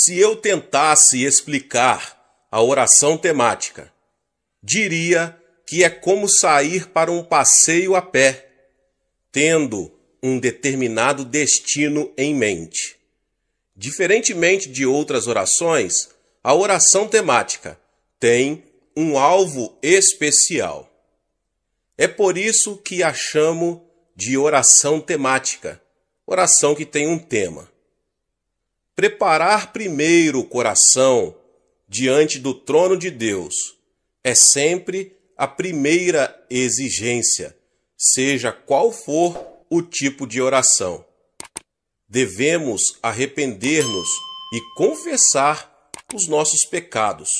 Se eu tentasse explicar a oração temática, diria que é como sair para um passeio a pé, tendo um determinado destino em mente. Diferentemente de outras orações, a oração temática tem um alvo especial. É por isso que a chamo de oração temática, oração que tem um tema. Preparar primeiro o coração diante do trono de Deus é sempre a primeira exigência, seja qual for o tipo de oração. Devemos arrepender-nos e confessar os nossos pecados,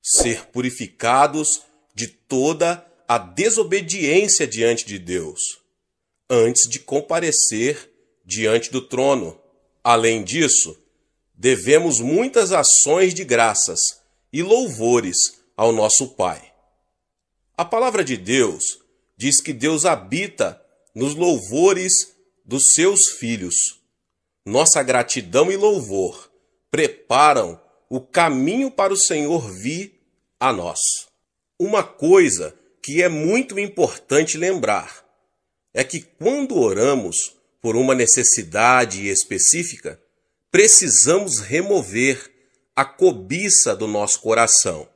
ser purificados de toda a desobediência diante de Deus, antes de comparecer diante do trono. Além disso, devemos muitas ações de graças e louvores ao nosso Pai. A palavra de Deus diz que Deus habita nos louvores dos seus filhos. Nossa gratidão e louvor preparam o caminho para o Senhor vir a nós. Uma coisa que é muito importante lembrar é que quando oramos por uma necessidade específica, precisamos remover a cobiça do nosso coração.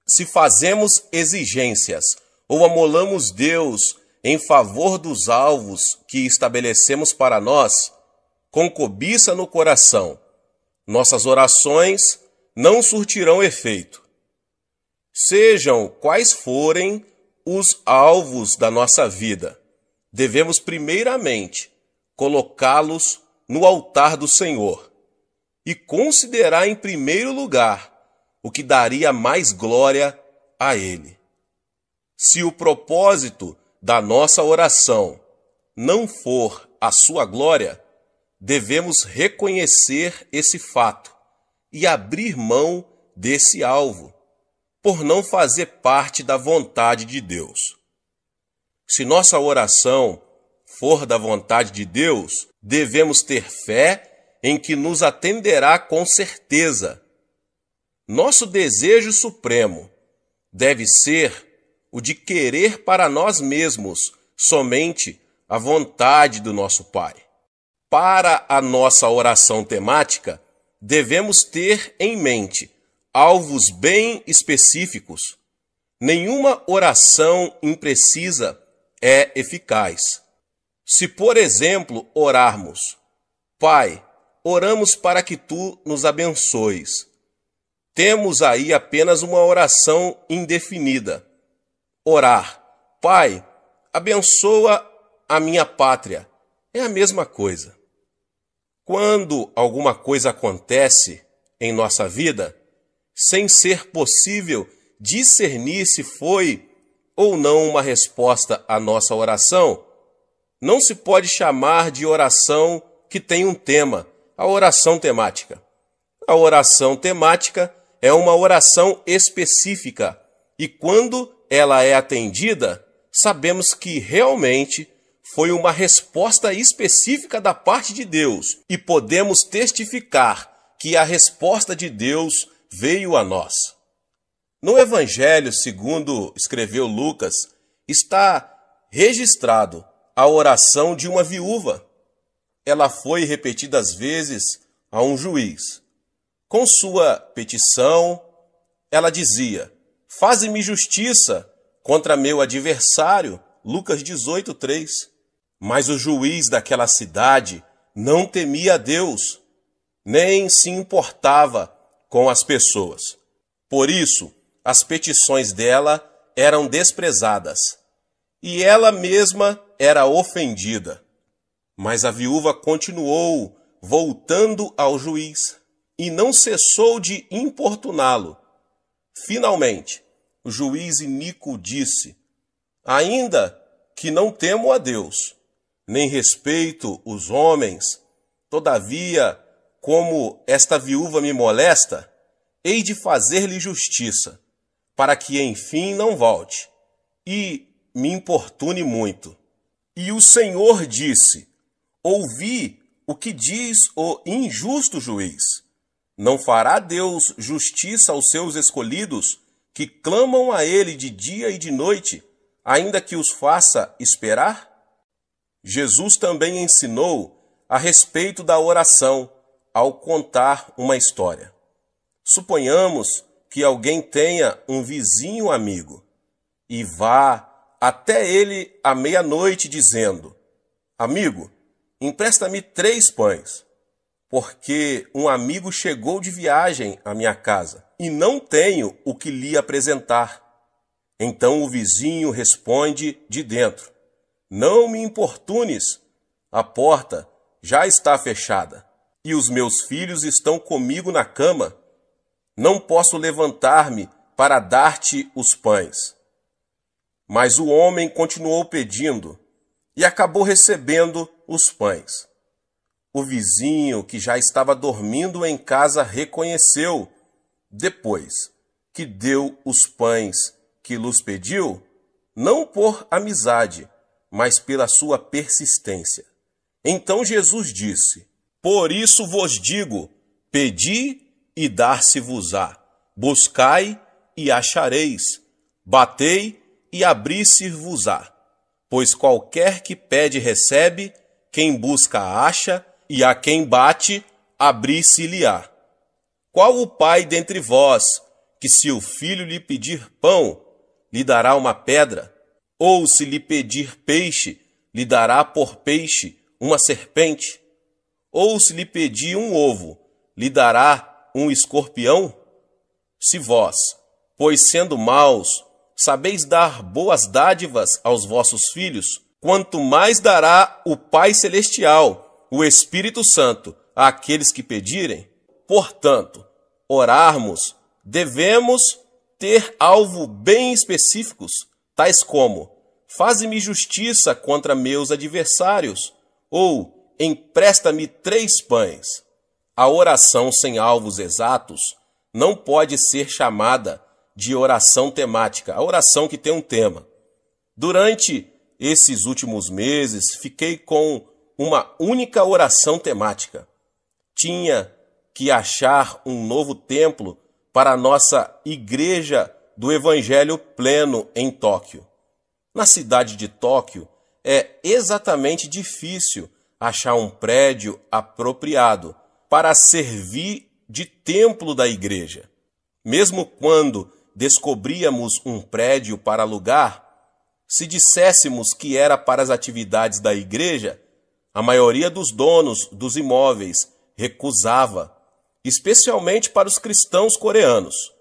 Se fazemos exigências ou amolamos Deus em favor dos alvos que estabelecemos para nós, com cobiça no coração, nossas orações não surtirão efeito. Sejam quais forem os alvos da nossa vida, devemos primeiramente colocá-los no altar do Senhor e considerar em primeiro lugar o que daria mais glória a Ele. Se o propósito da nossa oração não for a sua glória, devemos reconhecer esse fato e abrir mão desse alvo, por não fazer parte da vontade de Deus. Se nossa oração for da vontade de Deus, devemos ter fé em que nos atenderá com certeza. Nosso desejo supremo deve ser o de querer para nós mesmos somente a vontade do nosso Pai. Para a nossa oração temática, devemos ter em mente alvos bem específicos. Nenhuma oração imprecisa é eficaz. Se, por exemplo, orarmos, Pai, oramos para que Tu nos abençoes, temos aí apenas uma oração indefinida. Orar, Pai, abençoa a minha pátria, é a mesma coisa. Quando alguma coisa acontece em nossa vida, sem ser possível discernir se foi ou não uma resposta à nossa oração, não se pode chamar de oração que tem um tema, a oração temática. A oração temática é uma oração específica e quando ela é atendida, sabemos que realmente foi uma resposta específica da parte de Deus e podemos testificar que a resposta de Deus veio a nós. No Evangelho, segundo escreveu Lucas, está registrado a oração de uma viúva. Ela foi repetidas vezes a um juiz. Com sua petição, ela dizia, faze-me justiça contra meu adversário, Lucas 18:3. Mas o juiz daquela cidade não temia a Deus, nem se importava com as pessoas. Por isso, as petições dela eram desprezadas, e ela mesma era ofendida. Mas a viúva continuou voltando ao juiz, e não cessou de importuná-lo. Finalmente, o juiz iníquo disse, ainda que não temo a Deus, nem respeito os homens, todavia, como esta viúva me molesta, hei de fazer-lhe justiça, para que enfim não volte, e me importune muito. E o Senhor disse, ouvi o que diz o injusto juiz. Não fará Deus justiça aos seus escolhidos, que clamam a Ele de dia e de noite, ainda que os faça esperar? Jesus também ensinou a respeito da oração ao contar uma história. Suponhamos que alguém tenha um vizinho amigo e vá até ele à meia-noite dizendo: Amigo, empresta-me 3 pães, porque um amigo chegou de viagem à minha casa e não tenho o que lhe apresentar. Então o vizinho responde de dentro: Não me importunes, a porta já está fechada e os meus filhos estão comigo na cama. Não posso levantar-me para dar-te os pães. Mas o homem continuou pedindo e acabou recebendo os pães. O vizinho, que já estava dormindo em casa, reconheceu, depois que deu os pães que lhes pediu, não por amizade, mas pela sua persistência. Então Jesus disse: Por isso vos digo, pedi e dar-se-vos-á, buscai e achareis, batei e abrir-se-vos-á. Pois qualquer que pede recebe, quem busca acha, e a quem bate, abrir-se-lhe-á. Qual o pai dentre vós, que se o filho lhe pedir pão, lhe dará uma pedra? Ou se lhe pedir peixe, lhe dará por peixe uma serpente? Ou se lhe pedir um ovo, lhe dará um escorpião? Se vós, pois sendo maus, sabeis dar boas dádivas aos vossos filhos, quanto mais dará o Pai Celestial, o Espírito Santo, àqueles que pedirem? Portanto, orarmos, devemos ter alvo bem específicos, tais como: faze-me justiça contra meus adversários, ou empresta-me 3 pães. A oração sem alvos exatos não pode ser chamada de oração temática, a oração que tem um tema. Durante esses últimos meses, fiquei com uma única oração temática. Tinha que achar um novo templo para a nossa Igreja do Evangelho Pleno em Tóquio. Na cidade de Tóquio, é exatamente difícil achar um prédio apropriado para servir de templo da igreja. Mesmo quando descobríamos um prédio para alugar, se disséssemos que era para as atividades da igreja, a maioria dos donos dos imóveis recusava, especialmente para os cristãos coreanos.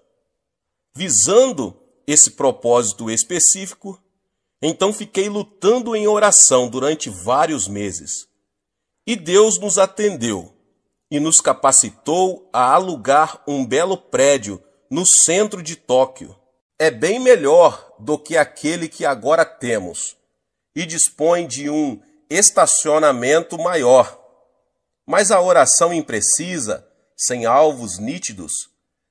Visando esse propósito específico, então fiquei lutando em oração durante vários meses. E Deus nos atendeu e nos capacitou a alugar um belo prédio no centro de Tóquio. É bem melhor do que aquele que agora temos e dispõe de um estacionamento maior. Mas a oração imprecisa, sem alvos nítidos,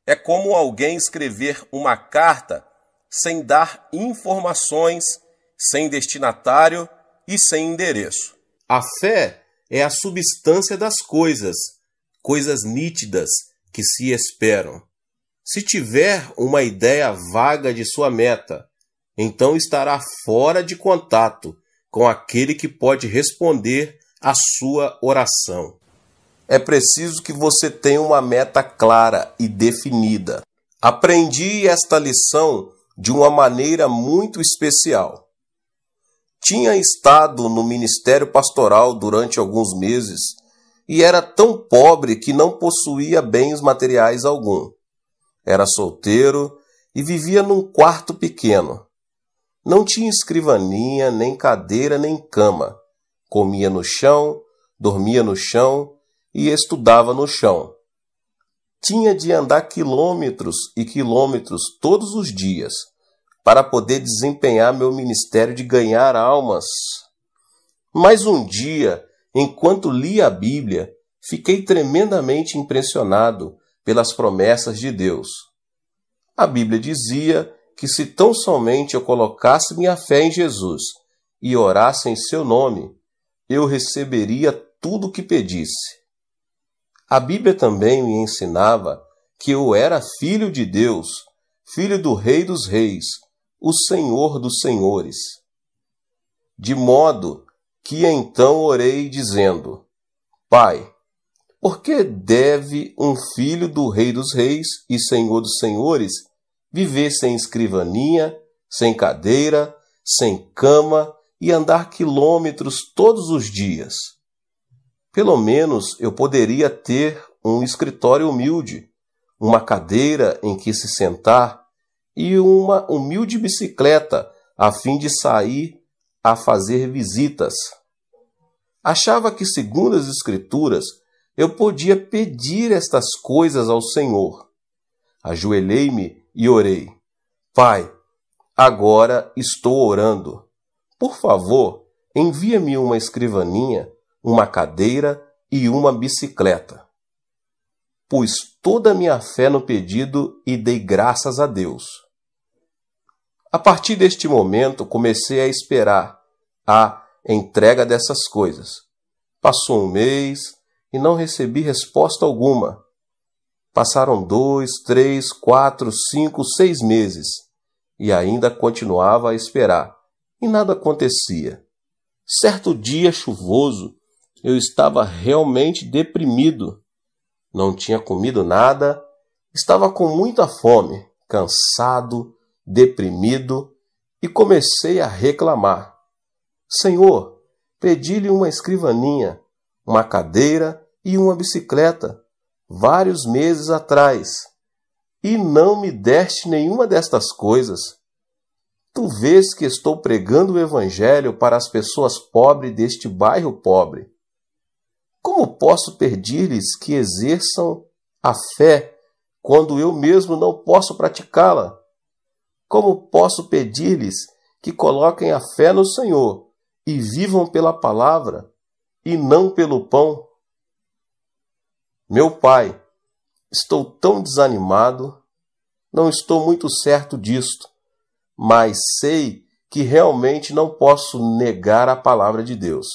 é como alguém escrever uma carta sem dar informações, sem destinatário e sem endereço. A fé é a substância das coisas nítidas que se esperam. Se tiver uma ideia vaga de sua meta, então estará fora de contato com aquele que pode responder à sua oração. É preciso que você tenha uma meta clara e definida. Aprendi esta lição de uma maneira muito especial. Tinha estado no ministério pastoral durante alguns meses e era tão pobre que não possuía bens materiais algum. Era solteiro e vivia num quarto pequeno. Não tinha escrivaninha, nem cadeira, nem cama. Comia no chão, dormia no chão e estudava no chão. Tinha de andar quilômetros e quilômetros todos os dias para poder desempenhar meu ministério de ganhar almas. Mas um dia, enquanto lia a Bíblia, fiquei tremendamente impressionado pelas promessas de Deus. A Bíblia dizia que se tão somente eu colocasse minha fé em Jesus e orasse em seu nome, eu receberia tudo o que pedisse. A Bíblia também me ensinava que eu era filho de Deus, filho do Rei dos Reis, o Senhor dos Senhores. De modo que então orei dizendo: Pai, por que deve um filho do Rei dos Reis e Senhor dos Senhores viver sem escrivaninha, sem cadeira, sem cama e andar quilômetros todos os dias? Pelo menos eu poderia ter um escritório humilde, uma cadeira em que se sentar e uma humilde bicicleta a fim de sair a fazer visitas. Achava que, segundo as Escrituras, eu podia pedir estas coisas ao Senhor. Ajoelhei-me e orei: Pai, agora estou orando. Por favor, envia-me uma escrivaninha, uma cadeira e uma bicicleta. Pus toda a minha fé no pedido e dei graças a Deus. A partir deste momento, comecei a esperar a entrega dessas coisas. Passou um mês e não recebi resposta alguma. Passaram 2, 3, 4, 5, 6 meses e ainda continuava a esperar e nada acontecia. Certo dia chuvoso, eu estava realmente deprimido. Não tinha comido nada, estava com muita fome, cansado, deprimido e comecei a reclamar. Senhor, pedi-lhe uma escrivaninha, uma cadeira e uma bicicleta vários meses atrás e não me deste nenhuma destas coisas. Tu vês que estou pregando o Evangelho para as pessoas pobres deste bairro pobre. Como posso pedir-lhes que exerçam a fé quando eu mesmo não posso praticá-la? Como posso pedir-lhes que coloquem a fé no Senhor e vivam pela palavra e não pelo pão? Meu Pai, estou tão desanimado, não estou muito certo disto, mas sei que realmente não posso negar a palavra de Deus.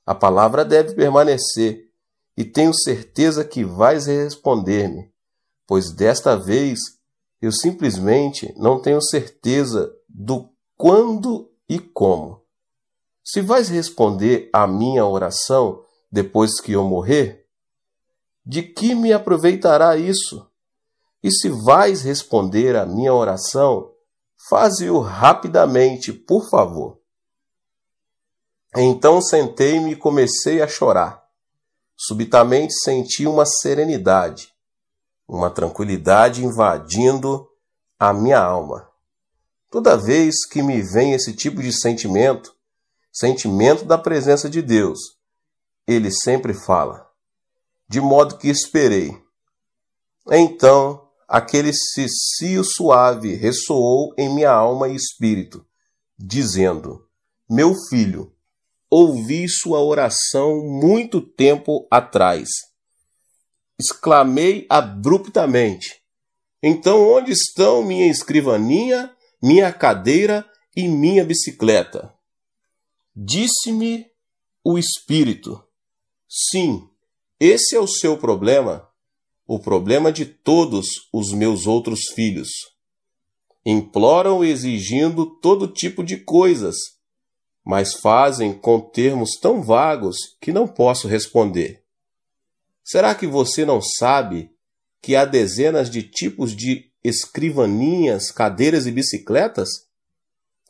A palavra deve permanecer e tenho certeza que vais responder-me, pois desta vez eu simplesmente não tenho certeza do quando e como. Se vais responder à minha oração depois que eu morrer, de que me aproveitará isso? E se vais responder à minha oração, faze-o rapidamente, por favor. Então sentei-me e comecei a chorar. Subitamente senti uma serenidade, uma tranquilidade invadindo a minha alma. Toda vez que me vem esse tipo de sentimento, sentimento da presença de Deus, ele sempre fala, de modo que esperei. Então, aquele cicio suave ressoou em minha alma e espírito, dizendo: Meu filho, ouvi sua oração muito tempo atrás. Exclamei abruptamente: Então onde estão minha escrivaninha, minha cadeira e minha bicicleta? Disse-me o Espírito: Sim, esse é o seu problema, o problema de todos os meus outros filhos. Imploram exigindo todo tipo de coisas, mas fazem com termos tão vagos que não posso responder. Será que você não sabe que há dezenas de tipos de escrivaninhas, cadeiras e bicicletas?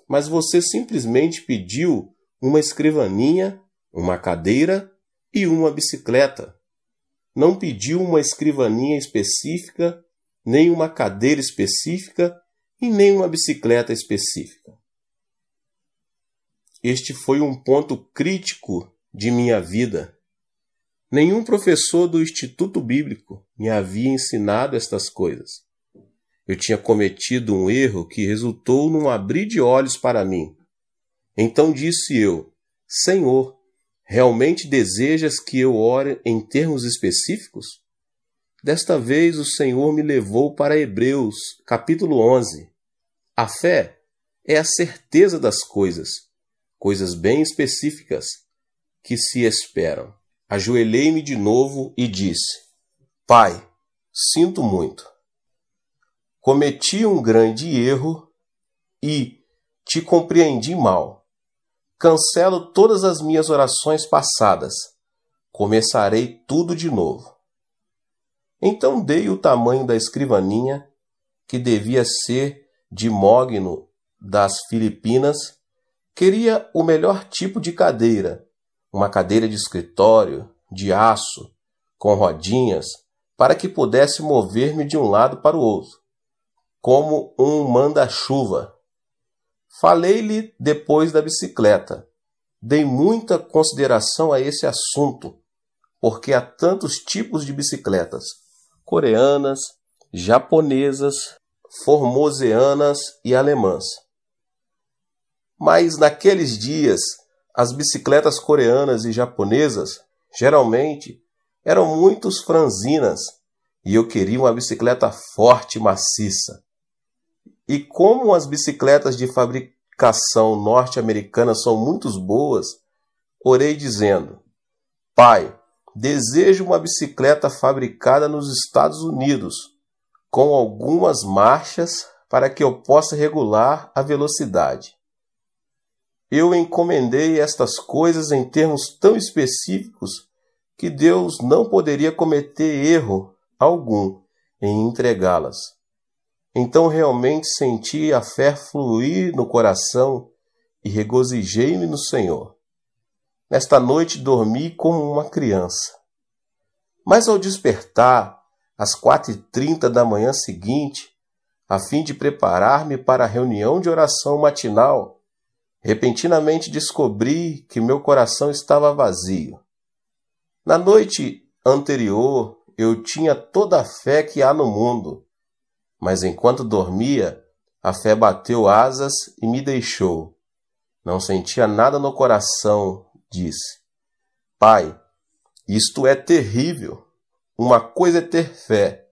Mas você simplesmente pediu uma escrivaninha, uma cadeira e uma bicicleta. Não pediu uma escrivaninha específica, nem uma cadeira específica e nem uma bicicleta específica. Este foi um ponto crítico de minha vida. Nenhum professor do Instituto Bíblico me havia ensinado estas coisas. Eu tinha cometido um erro que resultou num abrir de olhos para mim. Então disse eu: Senhor, realmente desejas que eu ore em termos específicos? Desta vez o Senhor me levou para Hebreus, capítulo 11. A fé é a certeza das coisas bem específicas que se esperam. Ajoelhei-me de novo e disse: Pai, sinto muito. Cometi um grande erro e te compreendi mal. Cancelo todas as minhas orações passadas. Começarei tudo de novo. Então dei o tamanho da escrivaninha, que devia ser de mogno das Filipinas. Queria o melhor tipo de cadeira, uma cadeira de escritório, de aço, com rodinhas, para que pudesse mover-me de um lado para o outro, como um manda-chuva. Falei-lhe depois da bicicleta. Dei muita consideração a esse assunto, porque há tantos tipos de bicicletas: coreanas, japonesas, formoseanas e alemãs. Mas naqueles dias, as bicicletas coreanas e japonesas, geralmente, eram muito franzinas, e eu queria uma bicicleta forte e maciça. E como as bicicletas de fabricação norte-americana são muito boas, orei dizendo: Pai, desejo uma bicicleta fabricada nos Estados Unidos, com algumas marchas para que eu possa regular a velocidade. Eu encomendei estas coisas em termos tão específicos que Deus não poderia cometer erro algum em entregá-las. Então realmente senti a fé fluir no coração e regozijei-me no Senhor. Nesta noite dormi como uma criança. Mas ao despertar, às 4h30 da manhã seguinte, a fim de preparar-me para a reunião de oração matinal, repentinamente descobri que meu coração estava vazio. Na noite anterior, eu tinha toda a fé que há no mundo, mas enquanto dormia, a fé bateu asas e me deixou. Não sentia nada no coração, disse. Pai, isto é terrível. Uma coisa é ter fé,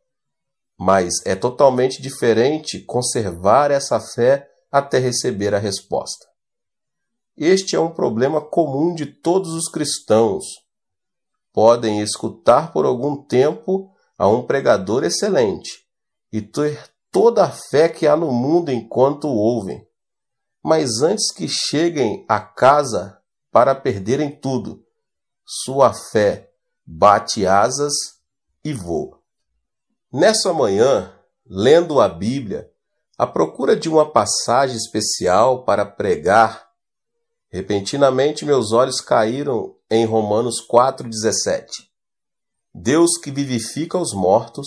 mas é totalmente diferente conservar essa fé até receber a resposta. Este é um problema comum de todos os cristãos. Podem escutar por algum tempo a um pregador excelente e ter toda a fé que há no mundo enquanto o ouvem. Mas antes que cheguem a casa para perderem tudo, sua fé bate asas e voa. Nessa manhã, lendo a Bíblia, à procura de uma passagem especial para pregar, repentinamente meus olhos caíram em Romanos 4,17. Deus que vivifica os mortos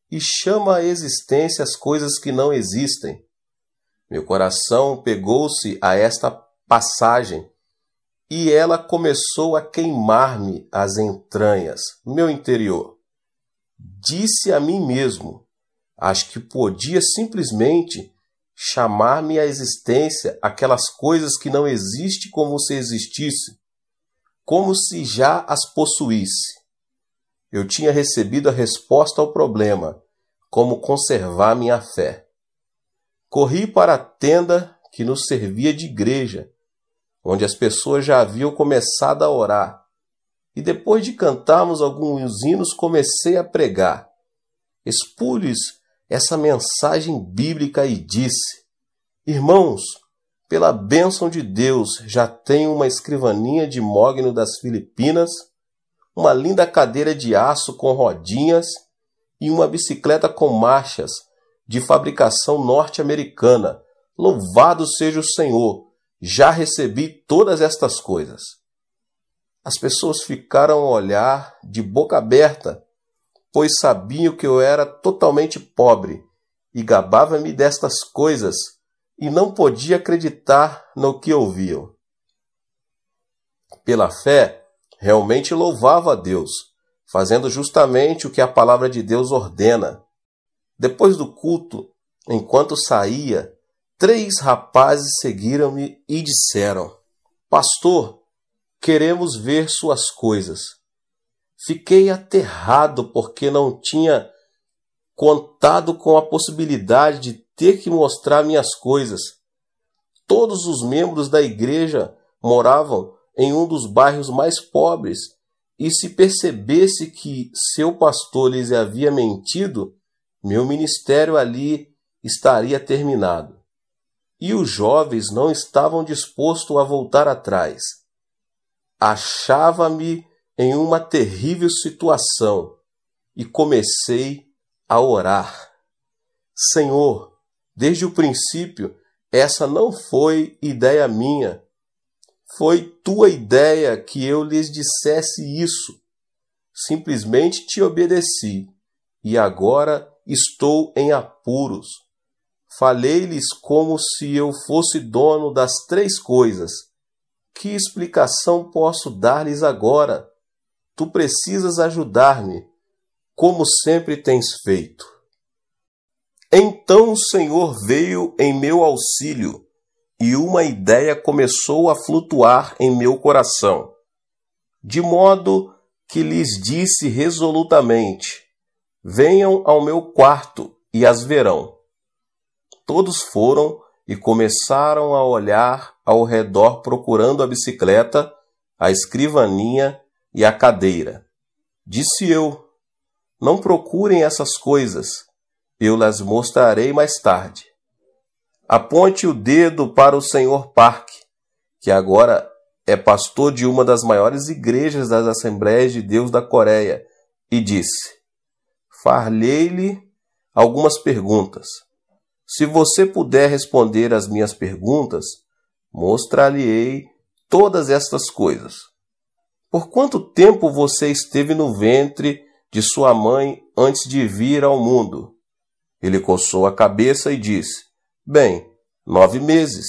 e chama à existência as coisas que não existem. Meu coração pegou-se a esta passagem e ela começou a queimar-me as entranhas, meu interior. Disse a mim mesmo, acho que podia simplesmente chamar-me à existência aquelas coisas que não existem como se existisse, como se já as possuísse. Eu tinha recebido a resposta ao problema, como conservar minha fé. Corri para a tenda que nos servia de igreja, onde as pessoas já haviam começado a orar, e depois de cantarmos alguns hinos comecei a pregar. Expus essa mensagem bíblica e disse: Irmãos, pela bênção de Deus, já tenho uma escrivaninha de mogno das Filipinas, uma linda cadeira de aço com rodinhas e uma bicicleta com marchas de fabricação norte-americana. Louvado seja o Senhor! Já recebi todas estas coisas. As pessoas ficaram a olhar de boca aberta, pois sabiam que eu era totalmente pobre e gabava-me destas coisas e não podia acreditar no que ouviam. Pela fé, realmente louvava a Deus, fazendo justamente o que a palavra de Deus ordena. Depois do culto, enquanto saía, 3 rapazes seguiram-me e disseram: Pastor, queremos ver suas coisas. Fiquei aterrado porque não tinha contado com a possibilidade de ter que mostrar minhas coisas. Todos os membros da igreja moravam em um dos bairros mais pobres e se percebesse que seu pastor lhes havia mentido, meu ministério ali estaria terminado. E os jovens não estavam dispostos a voltar atrás. Achava-me em uma terrível situação e comecei a orar. Senhor, desde o princípio, essa não foi ideia minha. Foi tua ideia que eu lhes dissesse isso. Simplesmente te obedeci e agora estou em apuros. Falei-lhes como se eu fosse dono das 3 coisas. Que explicação posso dar-lhes agora? Tu precisas ajudar-me, como sempre tens feito. Então o Senhor veio em meu auxílio e uma ideia começou a flutuar em meu coração, de modo que lhes disse resolutamente: venham ao meu quarto e as verão. Todos foram e começaram a olhar ao redor procurando a bicicleta, a escrivaninha e a cadeira. Disse eu: não procurem essas coisas, eu las mostrarei mais tarde. Aponte o dedo para o Sr. Park, que agora é pastor de uma das maiores igrejas das Assembleias de Deus da Coreia, e disse: far-lhe algumas perguntas. Se você puder responder às minhas perguntas, mostrar-lhe-ei todas estas coisas. Por quanto tempo você esteve no ventre de sua mãe antes de vir ao mundo? Ele coçou a cabeça e disse: bem, 9 meses.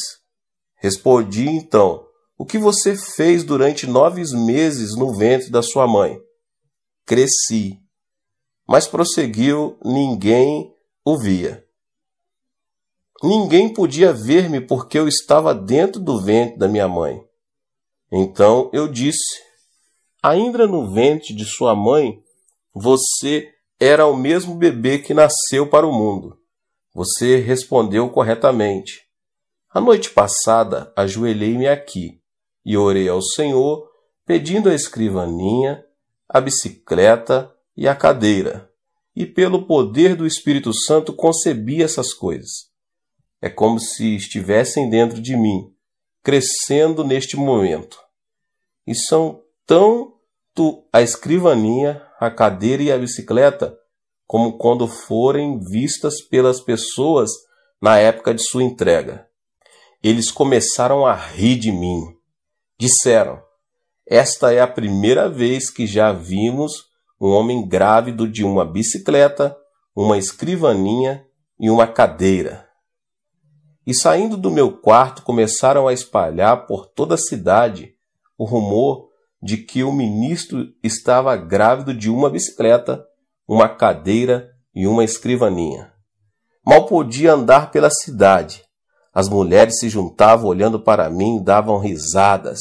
Respondi então: o que você fez durante 9 meses no ventre da sua mãe? Cresci. Mas prosseguiu, ninguém o via. Ninguém podia ver-me porque eu estava dentro do ventre da minha mãe. Então eu disse: ainda no ventre de sua mãe, você era o mesmo bebê que nasceu para o mundo. Você respondeu corretamente. A noite passada, ajoelhei-me aqui e orei ao Senhor, pedindo a escrivaninha, a bicicleta e a cadeira. E pelo poder do Espírito Santo concebi essas coisas. É como se estivessem dentro de mim, crescendo neste momento. E são tanto a escrivaninha, a cadeira e a bicicleta, como quando forem vistas pelas pessoas na época de sua entrega. Eles começaram a rir de mim. Disseram: esta é a primeira vez que já vimos um homem grávido de uma bicicleta, uma escrivaninha e uma cadeira. E saindo do meu quarto começaram a espalhar por toda a cidade o rumor de que o ministro estava grávido de uma bicicleta, uma cadeira e uma escrivaninha. Mal podia andar pela cidade. As mulheres se juntavam olhando para mim e davam risadas.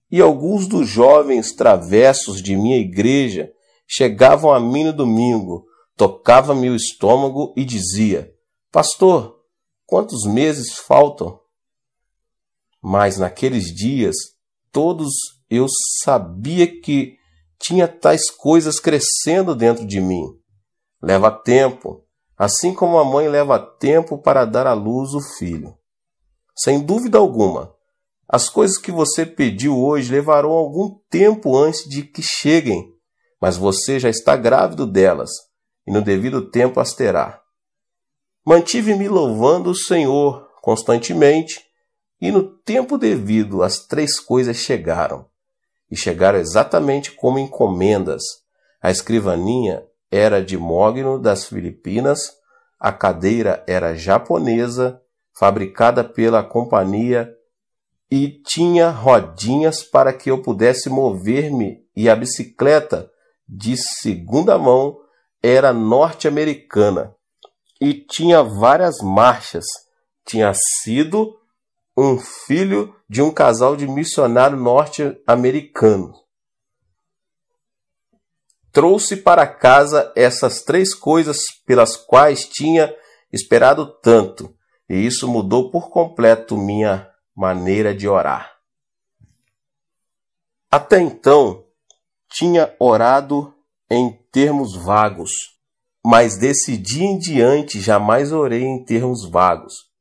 E alguns dos jovens travessos de minha igreja chegavam a mim no domingo, tocavam-me o estômago e dizia: pastor, quantos meses faltam? Mas naqueles dias, todos eu sabia que tinha tais coisas crescendo dentro de mim. Leva tempo, assim como a mãe leva tempo para dar à luz o filho. Sem dúvida alguma, as coisas que você pediu hoje levarão algum tempo antes de que cheguem, mas você já está grávido delas, e no devido tempo as terá. Mantive-me louvando o Senhor constantemente, e no tempo devido as 3 coisas chegaram. E chegaram exatamente como encomendas. A escrivaninha era de mogno das Filipinas, a cadeira era japonesa, fabricada pela companhia, e tinha rodinhas para que eu pudesse mover-me, e a bicicleta, de segunda mão, era norte-americana. E tinha várias marchas. Tinha sido um filho de um casal de missionário norte-americano. Trouxe para casa essas 3 coisas pelas quais tinha esperado tanto, e isso mudou por completo minha maneira de orar. Até então, tinha orado em termos vagos, mas desse dia em diante jamais orei em termos vagos.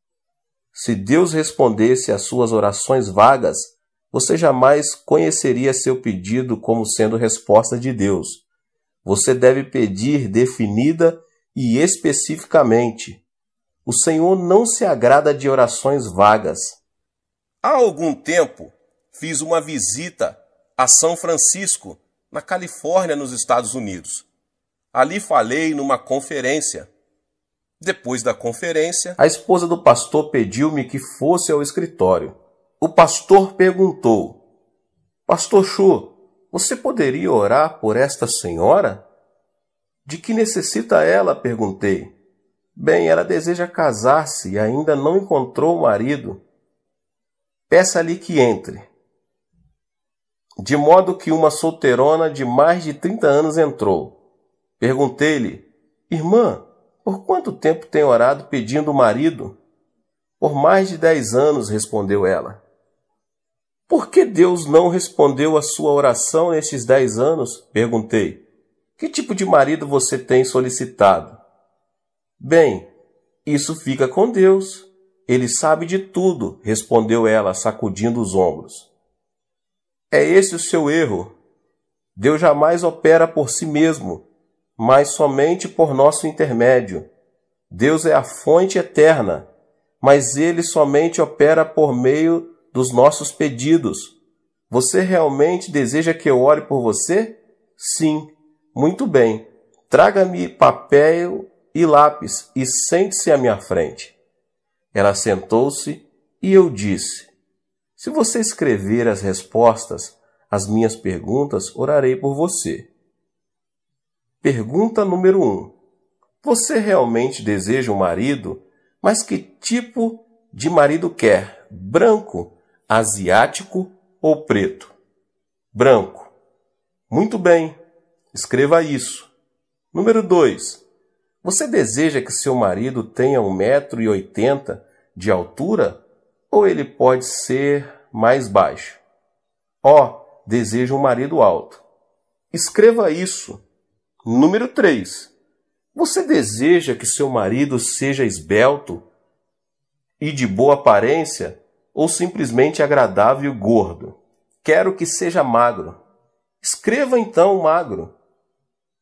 Se Deus respondesse às suas orações vagas, você jamais conheceria seu pedido como sendo resposta de Deus. Você deve pedir definida e especificamente. O Senhor não se agrada de orações vagas. Há algum tempo, fiz uma visita a São Francisco, na Califórnia, nos Estados Unidos. Ali falei numa conferência. Depois da conferência, a esposa do pastor pediu-me que fosse ao escritório. O pastor perguntou: Pastor Chu, você poderia orar por esta senhora? De que necessita ela? Perguntei. Bem, ela deseja casar-se e ainda não encontrou o marido. Peça-lhe que entre. De modo que uma solteirona de mais de 30 anos entrou. Perguntei-lhe: Irmã, por quanto tempo tem orado pedindo marido? Por mais de 10 anos, respondeu ela. Por que Deus não respondeu a sua oração nestes 10 anos? Perguntei. Que tipo de marido você tem solicitado? Bem, isso fica com Deus. Ele sabe de tudo, respondeu ela, sacudindo os ombros. É esse o seu erro. Deus jamais opera por si mesmo, mas somente por nosso intermédio. Deus é a fonte eterna, mas Ele somente opera por meio dos nossos pedidos. Você realmente deseja que eu ore por você? Sim. Muito bem. Traga-me papel e lápis e sente-se à minha frente. Ela sentou-se e eu disse: Se você escrever as respostas às minhas perguntas, orarei por você. Pergunta número 1. Você realmente deseja um marido? Mas que tipo de marido quer? Branco, asiático ou preto? Branco. Muito bem. Escreva isso. Número 2. Você deseja que seu marido tenha 1,80 m de altura? Ou ele pode ser mais baixo? Desejo um marido alto. Escreva isso. Número 3. Você deseja que seu marido seja esbelto e de boa aparência ou simplesmente agradável e gordo? Quero que seja magro. Escreva então magro.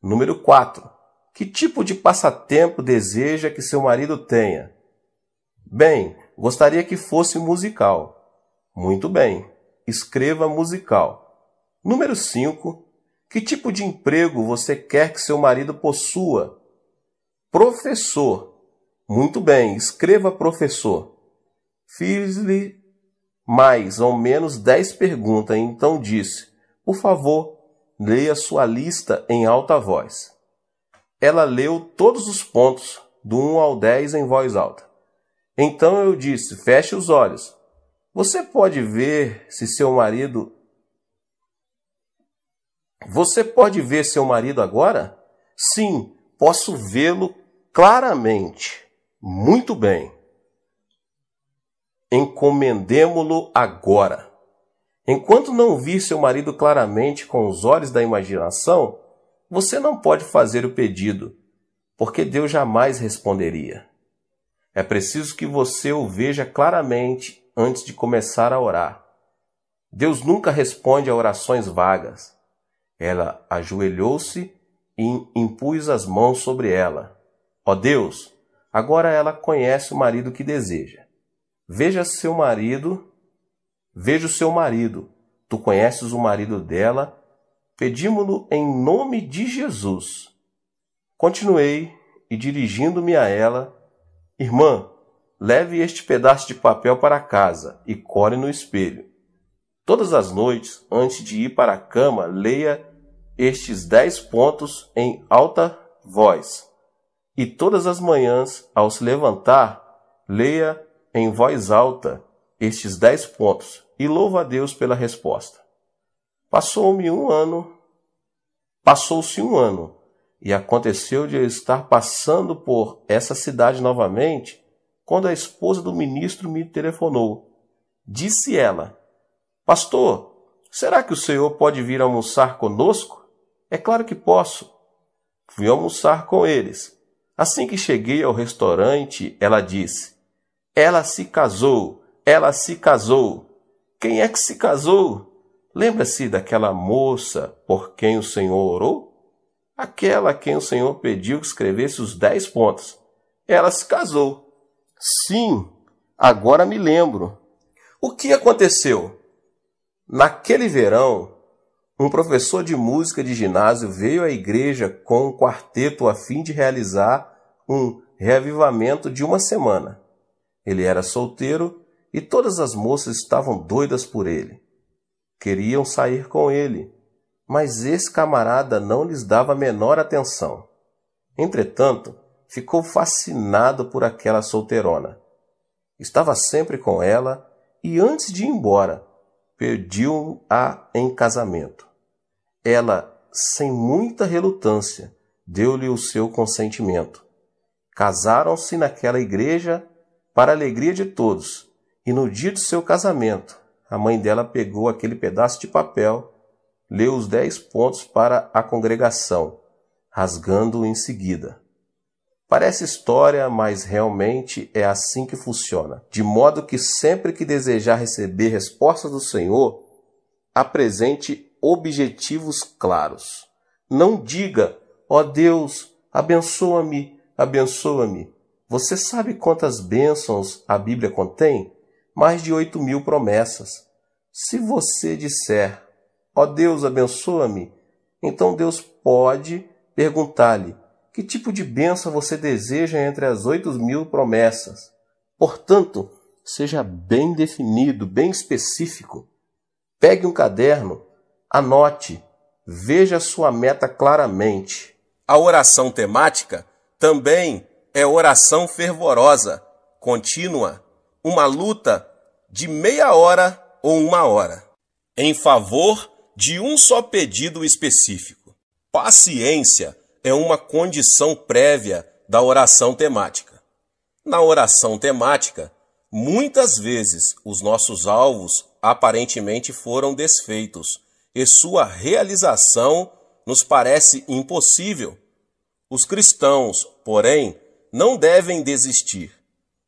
Número 4. Que tipo de passatempo deseja que seu marido tenha? Bem, gostaria que fosse musical. Muito bem. Escreva musical. Número 5. Que tipo de emprego você quer que seu marido possua? Professor. Muito bem. Escreva professor. Fiz-lhe mais ou menos 10 perguntas e então disse: Por favor, leia sua lista em alta voz. Ela leu todos os pontos, do 1 ao 10 em voz alta. Então eu disse: Feche os olhos. Você pode ver seu marido agora? Sim, posso vê-lo claramente. Muito bem. Encomendemo-lo agora. Enquanto não vir seu marido claramente com os olhos da imaginação, você não pode fazer o pedido, porque Deus jamais responderia. É preciso que você o veja claramente antes de começar a orar. Deus nunca responde a orações vagas. Ela ajoelhou-se e impus as mãos sobre ela. Ó Deus, agora ela conhece o marido que deseja. Veja o seu marido. Tu conheces o marido dela. Pedimo-lo em nome de Jesus. Continuei e, dirigindo-me a ela: Irmã, leve este pedaço de papel para casa e cole no espelho. Todas as noites, antes de ir para a cama, leia estes 10 pontos em alta voz. E todas as manhãs, ao se levantar, leia em voz alta estes 10 pontos e louva a Deus pela resposta. Passou-se um ano, e aconteceu de eu estar passando por essa cidade novamente, quando a esposa do ministro me telefonou. Disse ela: Pastor, será que o senhor pode vir almoçar conosco? É claro que posso. Fui almoçar com eles. Assim que cheguei ao restaurante, ela disse: ela se casou, ela se casou. Quem é que se casou? Lembra-se daquela moça por quem o Senhor orou? Aquela a quem o Senhor pediu que escrevesse os 10 pontos. Ela se casou. Sim, agora me lembro. O que aconteceu? Naquele verão, um professor de música de ginásio veio à igreja com um quarteto a fim de realizar um reavivamento de uma semana. Ele era solteiro e todas as moças estavam doidas por ele. Queriam sair com ele, mas esse camarada não lhes dava a menor atenção. Entretanto, ficou fascinado por aquela solteirona. Estava sempre com ela e, antes de ir embora, pediu-a em casamento. Ela, sem muita relutância, deu-lhe o seu consentimento. Casaram-se naquela igreja para a alegria de todos, e no dia do seu casamento, a mãe dela pegou aquele pedaço de papel, leu os 10 pontos para a congregação, rasgando-o em seguida. Parece história, mas realmente é assim que funciona. De modo que sempre que desejar receber respostas do Senhor, apresente objetivos claros. Não diga: ó Deus, abençoa-me, abençoa-me. Você sabe quantas bênçãos a Bíblia contém? Mais de 8.000 promessas. Se você disser: ó Deus, abençoa-me, então Deus pode perguntar-lhe: que tipo de bênção você deseja entre as 8.000 promessas? Portanto, seja bem definido, bem específico. Pegue um caderno, anote, veja a sua meta claramente. A oração temática também é oração fervorosa, contínua, uma luta de meia hora ou 1 hora, em favor de um só pedido específico. Paciência é uma condição prévia da oração temática. Na oração temática, muitas vezes os nossos alvos aparentemente foram desfeitos e sua realização nos parece impossível. Os cristãos, porém, não devem desistir.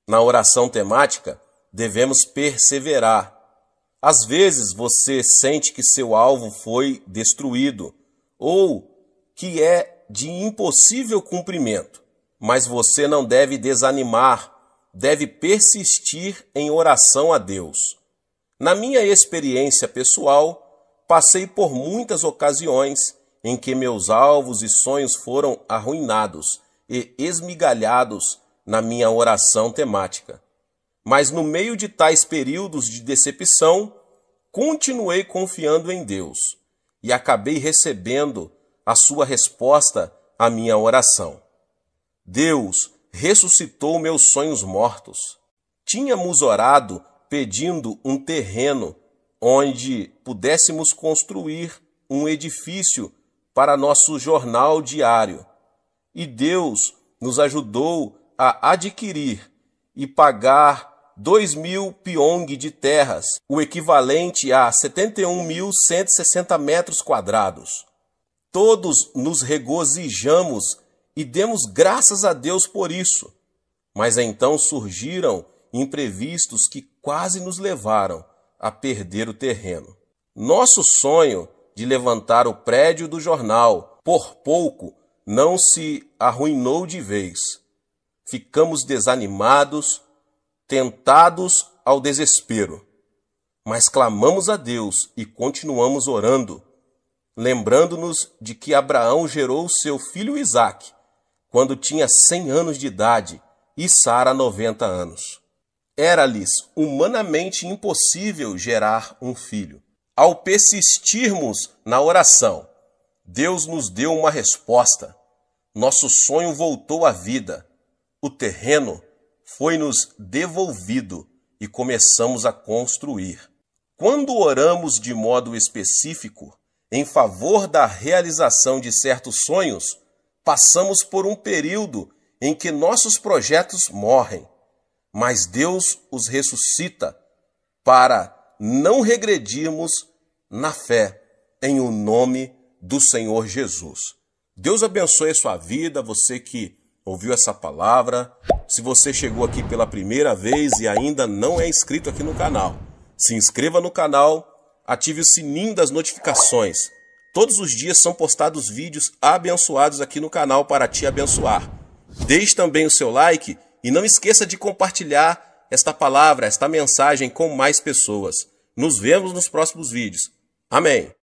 Na oração temática, devemos perseverar. Às vezes você sente que seu alvo foi destruído ou que é de impossível cumprimento, mas você não deve desanimar, deve persistir em oração a Deus. Na minha experiência pessoal, passei por muitas ocasiões em que meus alvos e sonhos foram arruinados e esmigalhados na minha oração temática. Mas no meio de tais períodos de decepção, continuei confiando em Deus e acabei recebendo a sua resposta à minha oração. Deus ressuscitou meus sonhos mortos. Tínhamos orado pedindo um terreno onde pudéssemos construir um edifício para nosso jornal diário. E Deus nos ajudou a adquirir e pagar 2.000 piong de terras, o equivalente a 71.160 metros quadrados. Todos nos regozijamos e demos graças a Deus por isso. Mas então surgiram imprevistos que quase nos levaram a perder o terreno. Nosso sonho de levantar o prédio do jornal, por pouco, não se arruinou de vez. Ficamos desanimados, tentados ao desespero. Mas clamamos a Deus e continuamos orando, lembrando-nos de que Abraão gerou seu filho Isaque quando tinha 100 anos de idade e Sara 90 anos. Era-lhes humanamente impossível gerar um filho. Ao persistirmos na oração, Deus nos deu uma resposta. Nosso sonho voltou à vida. O terreno foi-nos devolvido e começamos a construir. Quando oramos de modo específico em favor da realização de certos sonhos, passamos por um período em que nossos projetos morrem, mas Deus os ressuscita para não regredirmos na fé, em o nome do Senhor Jesus. Deus abençoe a sua vida, você que ouviu essa palavra. Se você chegou aqui pela primeira vez e ainda não é inscrito aqui no canal, se inscreva no canal, ative o sininho das notificações. Todos os dias são postados vídeos abençoados aqui no canal para te abençoar. Deixe também o seu like e não esqueça de compartilhar esta palavra, esta mensagem com mais pessoas. Nos vemos nos próximos vídeos. Amém.